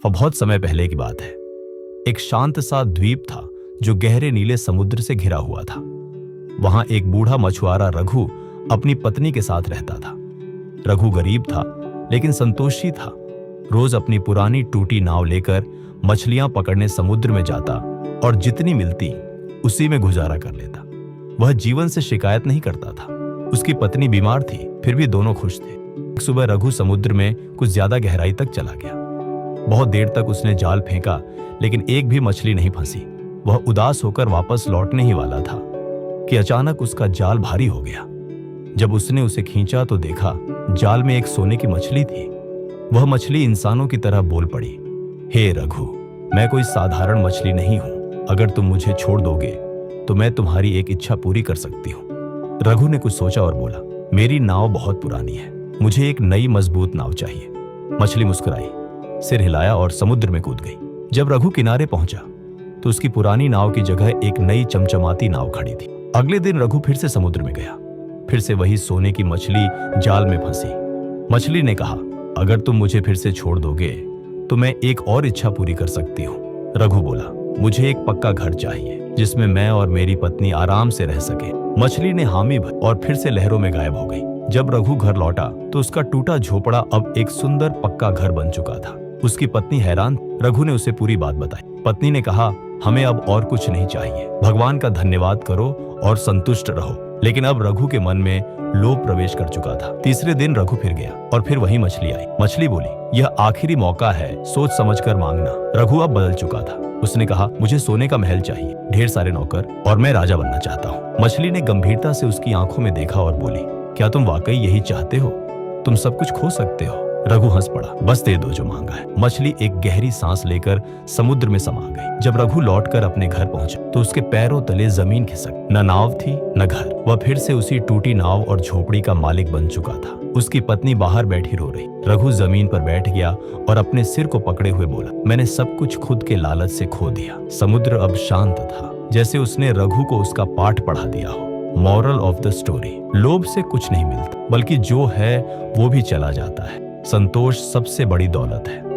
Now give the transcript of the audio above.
बहुत समय पहले की बात है। एक शांत सा द्वीप था जो गहरे नीले समुद्र से घिरा हुआ था। वहां एक बूढ़ा मछुआरा रघु अपनी पत्नी के साथ रहता था। रघु गरीब था लेकिन संतोषी था। रोज अपनी पुरानी टूटी नाव लेकर मछलियां पकड़ने समुद्र में जाता और जितनी मिलती उसी में गुजारा कर लेता। वह जीवन से शिकायत नहीं करता था। उसकी पत्नी बीमार थी, फिर भी दोनों खुश थे। एक सुबह रघु समुद्र में कुछ ज्यादा गहराई तक चला गया। बहुत देर तक उसने जाल फेंका लेकिन एक भी मछली नहीं फंसी। वह उदास होकर वापस लौटने ही वाला था कि अचानक उसका जाल भारी हो गया। जब उसने उसे खींचा तो देखा जाल में एक सोने की मछली थी। वह मछली इंसानों की तरह बोल पड़ी, हे रघु, मैं कोई साधारण मछली नहीं हूं। अगर तुम मुझे छोड़ दोगे तो मैं तुम्हारी एक इच्छा पूरी कर सकती हूँ। रघु ने कुछ सोचा और बोला, मेरी नाव बहुत पुरानी है, मुझे एक नई मजबूत नाव चाहिए। मछली मुस्कुराई, सिर हिलाया और समुद्र में कूद गई। जब रघु किनारे पहुंचा तो उसकी पुरानी नाव की जगह एक नई चमचमाती नाव खड़ी थी। अगले दिन रघु फिर से समुद्र में गया। फिर से वही सोने की मछली जाल में फंसी। मछली ने कहा, अगर तुम मुझे फिर से छोड़ दोगे तो मैं एक और इच्छा पूरी कर सकती हूँ। रघु बोला, मुझे एक पक्का घर चाहिए जिसमें मैं और मेरी पत्नी आराम से रह सके। मछली ने हामी भरी और फिर से लहरों में गायब हो गई। जब रघु घर लौटा तो उसका टूटा झोपड़ा अब एक सुंदर पक्का घर बन चुका था। उसकी पत्नी हैरान। रघु ने उसे पूरी बात बताई। पत्नी ने कहा, हमें अब और कुछ नहीं चाहिए, भगवान का धन्यवाद करो और संतुष्ट रहो। लेकिन अब रघु के मन में लोभ प्रवेश कर चुका था। तीसरे दिन रघु फिर गया और फिर वही मछली आई। मछली बोली, यह आखिरी मौका है, सोच समझकर मांगना। रघु अब बदल चुका था। उसने कहा, मुझे सोने का महल चाहिए, ढेर सारे नौकर और मैं राजा बनना चाहता हूँ। मछली ने गंभीरता से उसकी आंखों में देखा और बोली, क्या तुम वाकई यही चाहते हो? तुम सब कुछ खो सकते हो। रघु हंस पड़ा, बस दे दो जो मांगा है। मछली एक गहरी सांस लेकर समुद्र में समा गई। जब रघु लौटकर अपने घर पहुंचा तो उसके पैरों तले जमीन खिसक। न नाव थी न घर। वह फिर से उसी टूटी नाव और झोपड़ी का मालिक बन चुका था। उसकी पत्नी बाहर बैठी रो रही। रघु जमीन पर बैठ गया और अपने सिर को पकड़े हुए बोला, मैंने सब कुछ खुद के लालच से खो दिया। समुद्र अब शांत था, जैसे उसने रघु को उसका पाठ पढ़ा दिया हो। मॉरल ऑफ द स्टोरी, लोभ से कुछ नहीं मिलता, बल्कि जो है वो भी चला जाता है। संतोष सबसे बड़ी दौलत है।